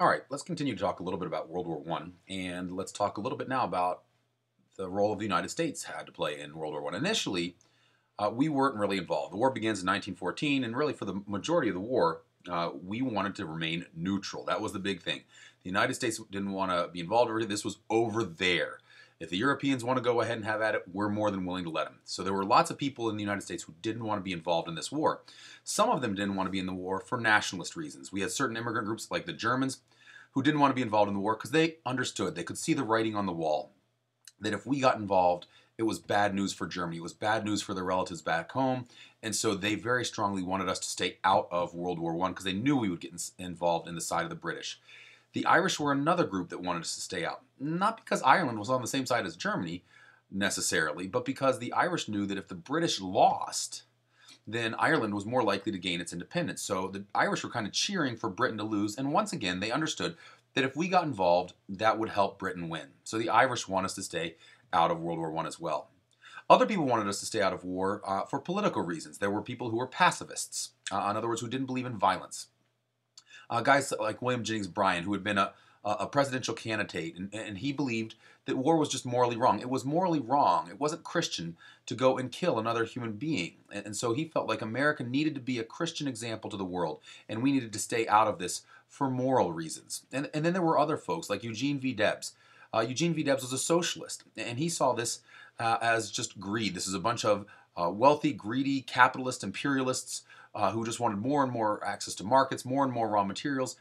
All right, let's continue to talk a little bit about World War One, and let's talk a little bit now about the role of the United States had to play in World War One. Initially, we weren't really involved. The war begins in 1914, and really for the majority of the war, we wanted to remain neutral. That was the big thing. The United States didn't want to be involved. This was over there. If the Europeans want to go ahead and have at it, we're more than willing to let them. So there were lots of people in the United States who didn't want to be involved in this war. Some of them didn't want to be in the war for nationalist reasons. We had certain immigrant groups like the Germans who didn't want to be involved in the war because they understood, they could see the writing on the wall, that if we got involved, it was bad news for Germany. It was bad news for their relatives back home. And so they very strongly wanted us to stay out of World War I because they knew we would get involved in the side of the British. The Irish were another group that wanted us to stay out. Not because Ireland was on the same side as Germany necessarily, but because the Irish knew that if the British lost, then Ireland was more likely to gain its independence. So the Irish were kind of cheering for Britain to lose. And once again, they understood that if we got involved, that would help Britain win. So the Irish want us to stay out of World War I as well. Other people wanted us to stay out of war for political reasons. There were people who were pacifists, in other words, who didn't believe in violence. Guys like William Jennings Bryan, who had been a presidential candidate, and he believed that war was just morally wrong. It was morally wrong. It wasn't Christian to go and kill another human being. And so he felt like America needed to be a Christian example to the world, and we needed to stay out of this for moral reasons. And then there were other folks like Eugene V. Debbs. Eugene V. Debbs was a socialist, and he saw this as just greed. This is a bunch of wealthy, greedy, capitalist imperialists who just wanted more and more access to markets, more and more raw materials,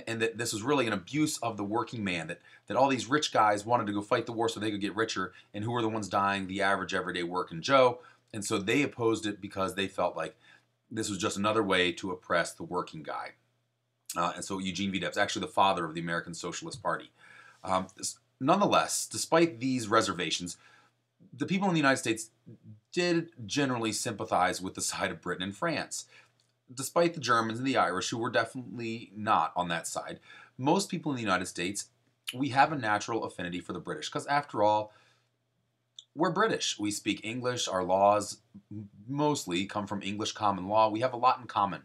and that this was really an abuse of the working man, that all these rich guys wanted to go fight the war so they could get richer, and who were the ones dying? The average, everyday working Joe. And so they opposed it because they felt like this was just another way to oppress the working guy. And so Eugene V. Debs, actually the father of the American Socialist Party. Nonetheless, despite these reservations, the people in the United States did generally sympathize with the side of Britain and France. Despite the Germans and the Irish, who were definitely not on that side, most people in the United States, we have a natural affinity for the British, because after all, we're British. We speak English. Our laws mostly come from English common law. We have a lot in common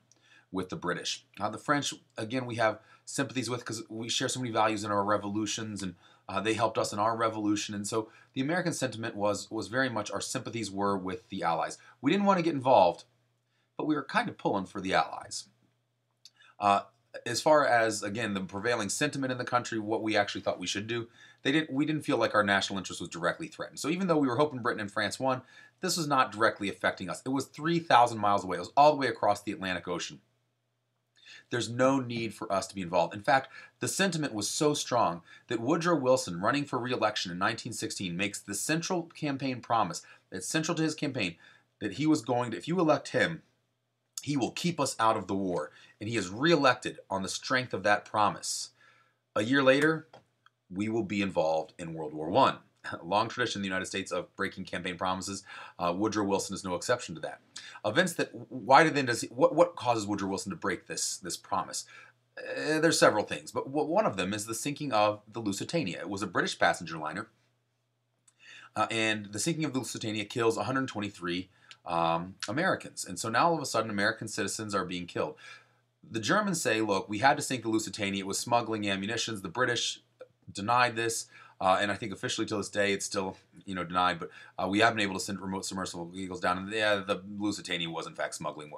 with the British. The French, again, we have sympathies with because we share so many values in our revolutions, and they helped us in our revolution. And so the American sentiment was very much our sympathies were with the Allies. We didn't want to get involved, but we were kind of pulling for the Allies. As far as, again, the prevailing sentiment in the country, what we actually thought we should do, we didn't feel like our national interest was directly threatened. So even though we were hoping Britain and France won, this was not directly affecting us. It was 3,000 miles away. It was all the way across the Atlantic Ocean. There's no need for us to be involved. In fact, the sentiment was so strong that Woodrow Wilson, running for re-election in 1916, makes the central campaign promise, that's central to his campaign, that he was going to, if you elect him, he will keep us out of the war. And he is re-elected on the strength of that promise. A year later, we will be involved in World War I. A long tradition in the United States of breaking campaign promises. Woodrow Wilson is no exception to that. What causes Woodrow Wilson to break this promise? There's several things, but one of them is the sinking of the Lusitania. It was a British passenger liner, and the sinking of the Lusitania kills 123 Americans. And so now all of a sudden American citizens are being killed. The Germans say, look, we had to sink the Lusitania. It was smuggling ammunition. The British denied this. And I think officially to this day it's still, denied. But we haven't been able to send remote submersible vehicles down. And the Lusitania was in fact smuggling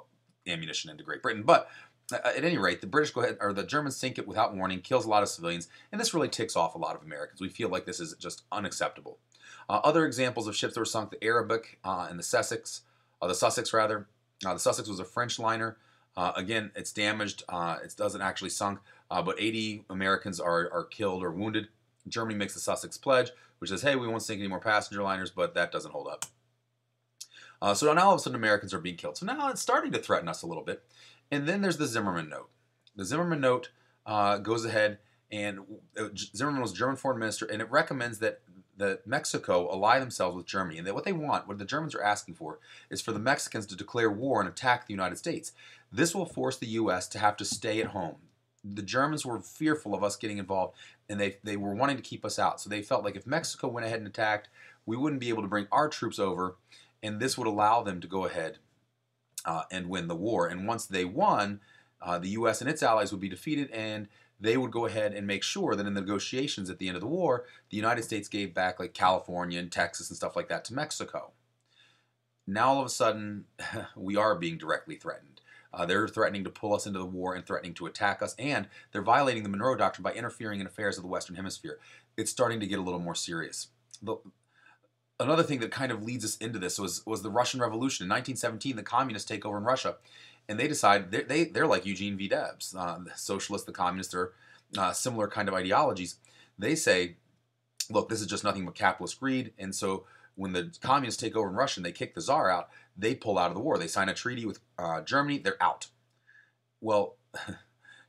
ammunition into Great Britain. But at any rate, the Germans sink it without warning, kills a lot of civilians, and this really ticks off a lot of Americans. We feel like this is just unacceptable. Other examples of ships that were sunk: the Arabic and the Sussex. The Sussex was a French liner. Again, it's damaged. It doesn't actually sunk, but 80 Americans are killed or wounded. Germany makes the Sussex Pledge, which says, hey, we won't sink any more passenger liners, but that doesn't hold up. So now all of a sudden Americans are being killed. So now it's starting to threaten us a little bit. And then there's the Zimmerman Note. The Zimmerman Note goes ahead, and Zimmerman was German foreign minister, and it recommends that Mexico ally themselves with Germany. And that what the Germans are asking for, is for the Mexicans to declare war and attack the United States. This will force the U.S. to have to stay at home. The Germans were fearful of us getting involved, and they were wanting to keep us out. So they felt like if Mexico went ahead and attacked, we wouldn't be able to bring our troops over, and this would allow them to go ahead and win the war. And once they won, the U.S. and its allies would be defeated, and they would go ahead and make sure that in the negotiations at the end of the war, the United States gave back like California and Texas and stuff like that to Mexico. Now all of a sudden, we are being directly threatened. They're threatening to pull us into the war and threatening to attack us, and they're violating the Monroe Doctrine by interfering in affairs of the Western Hemisphere. It's starting to get a little more serious. Another thing that kind of leads us into this was the Russian Revolution. In 1917, the communists take over in Russia, and they decide they're like Eugene V. Debbs. The socialists, the communists are similar kind of ideologies. They say, look, this is just nothing but capitalist greed, and so when the communists take over in Russia and they kick the Tsar out, they pull out of the war. They sign a treaty with Germany. They're out. Well,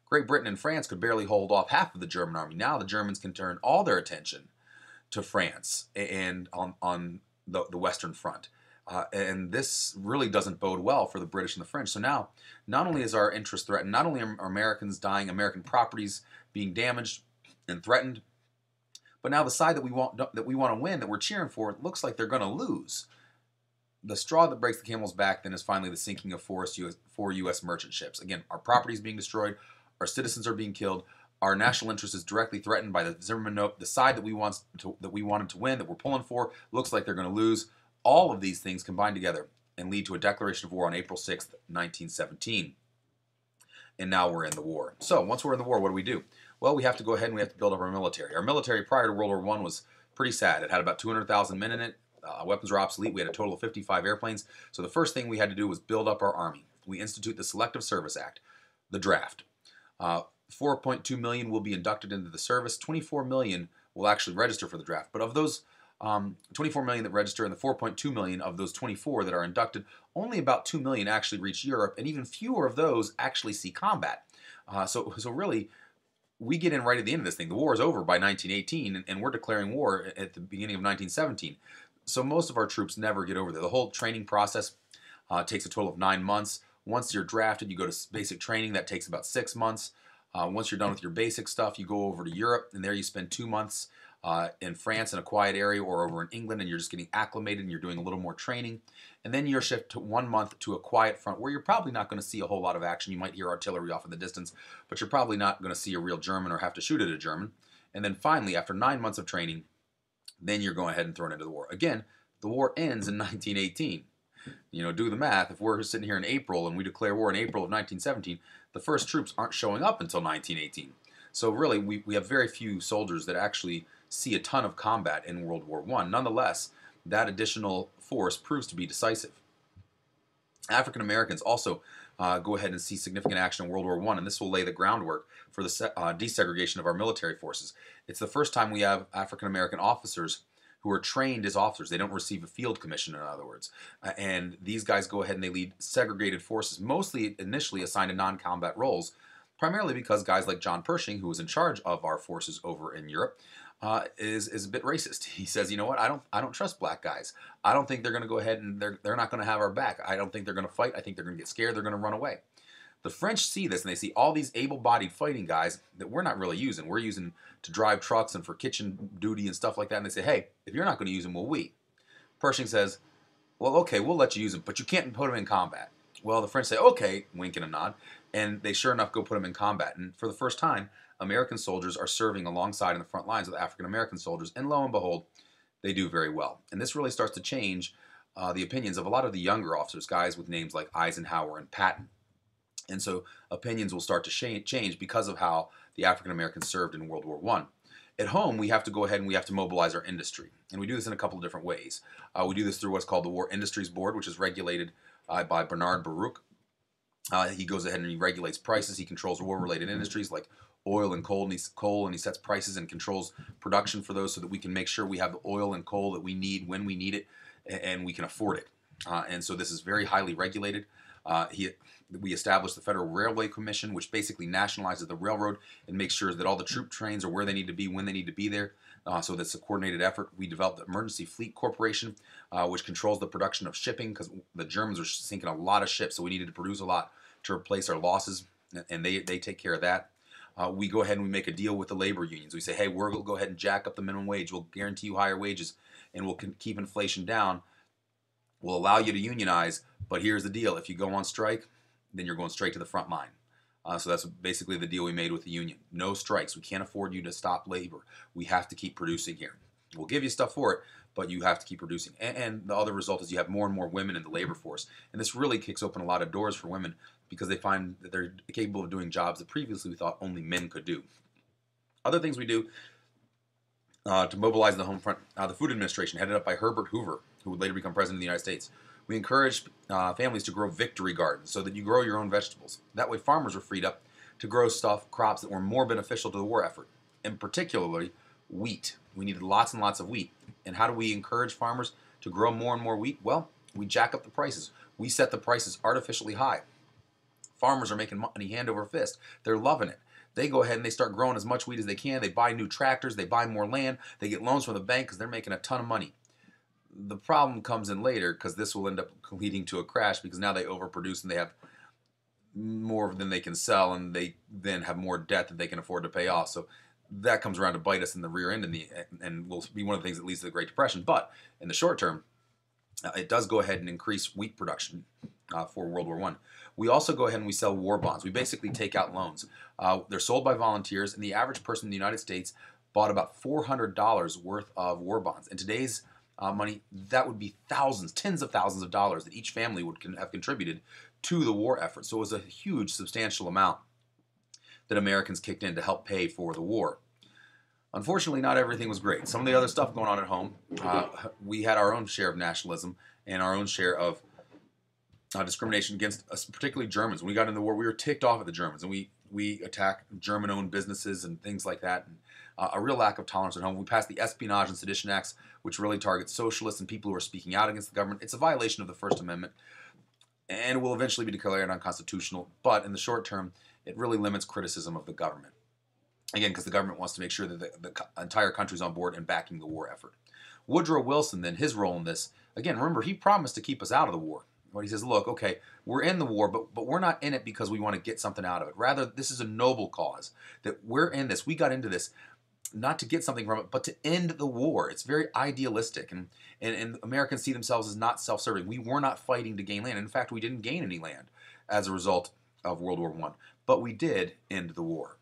Great Britain and France could barely hold off half of the German army. Now the Germans can turn all their attention to France and on the Western Front. And this really doesn't bode well for the British and the French. So now, not only is our interest threatened, not only are Americans dying, American properties being damaged and threatened, but now the side that we want to win, that we're cheering for, it looks like they're going to lose. The straw that breaks the camel's back then is finally the sinking of four U.S. merchant ships. Again, our property is being destroyed, our citizens are being killed, our national interest is directly threatened by the Zimmerman Note. The side that we wanted to win, that we're pulling for, looks like they're going to lose. All of these things combine together and lead to a declaration of war on April 6th, 1917. And now we're in the war. So once we're in the war, what do? Well, we have to go ahead and we have to build up our military. Our military prior to World War I was pretty sad. It had about 200,000 men in it. Weapons were obsolete. We had a total of 55 airplanes. So the first thing we had to do was build up our army. We institute the Selective Service Act, the draft. 4.2 million will be inducted into the service. 24 million will actually register for the draft. But of those 24 million that register and the 4.2 million of those 24 that are inducted, only about 2 million actually reach Europe, and even fewer of those actually see combat. So really, we get in right at the end of this thing. The war is over by 1918, and we're declaring war at the beginning of 1917. So most of our troops never get over there. The whole training process takes a total of 9 months. Once you're drafted, you go to basic training. That takes about 6 months. Once you're done with your basic stuff, you go over to Europe, and there you spend 2 months in France in a quiet area, or over in England, and you're just getting acclimated and you're doing a little more training. And then you're shipped to 1 month to a quiet front where you're probably not going to see a whole lot of action. You might hear artillery off in the distance, but you're probably not going to see a real German or have to shoot at a German. And then finally, after 9 months of training, then you're going ahead and thrown into the war. Again, the war ends in 1918. You know, do the math. If we're sitting here in April and we declare war in April of 1917, the first troops aren't showing up until 1918. So really, we have very few soldiers that actually see a ton of combat in World War I. Nonetheless, that additional force proves to be decisive. African Americans also go ahead and see significant action in World War I, and this will lay the groundwork for the desegregation of our military forces. It's the first time we have African American officers who are trained as officers. They don't receive a field commission, in other words. And these guys go ahead and they lead segregated forces, mostly initially assigned to non-combat roles, primarily because guys like John Pershing, who was in charge of our forces over in Europe, is a bit racist. He says, you know what, I don't trust black guys. I don't think they're going to go ahead and they're not going to have our back. I don't think they're going to fight. I think they're going to get scared. They're going to run away. The French see this, and they see all these able-bodied fighting guys that we're not really using. We're using to drive trucks and for kitchen duty and stuff like that. And they say, hey, if you're not going to use them, will we? Pershing says, well, okay, we'll let you use them, but you can't put them in combat. Well, the French say, okay, wink and a nod. And they sure enough go put them in combat. And for the first time, American soldiers are serving alongside in the front lines with African American soldiers. And lo and behold, they do very well. And this really starts to change the opinions of a lot of the younger officers, guys with names like Eisenhower and Patton. And so opinions will start to change because of how the African Americans served in World War I. At home, we have to go ahead and we have to mobilize our industry. And we do this in a couple of different ways. We do this through what's called the War Industries Board, which is regulated by Bernard Baruch. He goes ahead and he regulates prices. He controls war-related industries like oil and coal, and he sets prices and controls production for those so that we can make sure we have the oil and coal that we need when we need it, and we can afford it. And so this is very highly regulated. We established the Federal Railway Commission, which basically nationalizes the railroad and makes sure that all the troop trains are where they need to be, when they need to be there. So that's a coordinated effort. We developed the Emergency Fleet Corporation, which controls the production of shipping because the Germans were sinking a lot of ships, so we needed to produce a lot to replace our losses, and they take care of that. We go ahead and we make a deal with the labor unions. We say, hey, we'll go ahead and jack up the minimum wage. We'll guarantee you higher wages, and we'll keep inflation down. We'll allow you to unionize, but here's the deal. If you go on strike, then you're going straight to the front line. So that's basically the deal we made with the union. No strikes. We can't afford you to stop labor. We have to keep producing here. We'll give you stuff for it, but you have to keep producing. And the other result is you have more and more women in the labor force. And this really kicks open a lot of doors for women because they find that they're capable of doing jobs that previously we thought only men could do. Other things we do to mobilize the home front, the Food Administration, headed up by Herbert Hoover, who would later become president of the United States. We encouraged families to grow victory gardens so that you grow your own vegetables. That way farmers were freed up to grow crops that were more beneficial to the war effort, and particularly wheat. We needed lots and lots of wheat. And how do we encourage farmers to grow more and more wheat? Well, we jack up the prices. We set the prices artificially high. Farmers are making money hand over fist. They're loving it. They go ahead and they start growing as much wheat as they can. They buy new tractors. They buy more land. They get loans from the bank because they're making a ton of money. The problem comes in later because this will end up leading to a crash because now they overproduce and they have more than they can sell, and they then have more debt that they can afford to pay off. So that comes around to bite us in the rear end and will be one of the things that leads to the Great Depression. But in the short term, it does go ahead and increase wheat production for World War I. We also go ahead and we sell war bonds. We basically take out loans. They're sold by volunteers, and the average person in the United States bought about $400 worth of war bonds. In today's money, that would be thousands, tens of thousands of dollars that each family would have contributed to the war effort. So it was a huge, substantial amount that Americans kicked in to help pay for the war. Unfortunately, not everything was great. Some of the other stuff going on at home, we had our own share of nationalism and our own share of discrimination against us, particularly Germans. When we got into the war, we were ticked off at the Germans, and we attacked German-owned businesses and things like that. And, a real lack of tolerance at home. We passed the Espionage and Sedition Acts, which really target socialists and people who are speaking out against the government. It's a violation of the First Amendment, and will eventually be declared unconstitutional. But in the short term, it really limits criticism of the government. Again, because the government wants to make sure that the entire country's on board and backing the war effort. Woodrow Wilson, then, his role in this, again, remember, he promised to keep us out of the war. But he says, look, okay, we're in the war, but we're not in it because we want to get something out of it. Rather, this is a noble cause, that we're in this. We got into this not to get something from it, but to end the war. It's very idealistic, and Americans see themselves as not self-serving. We were not fighting to gain land. In fact, we didn't gain any land as a result of World War I, but we did end the war.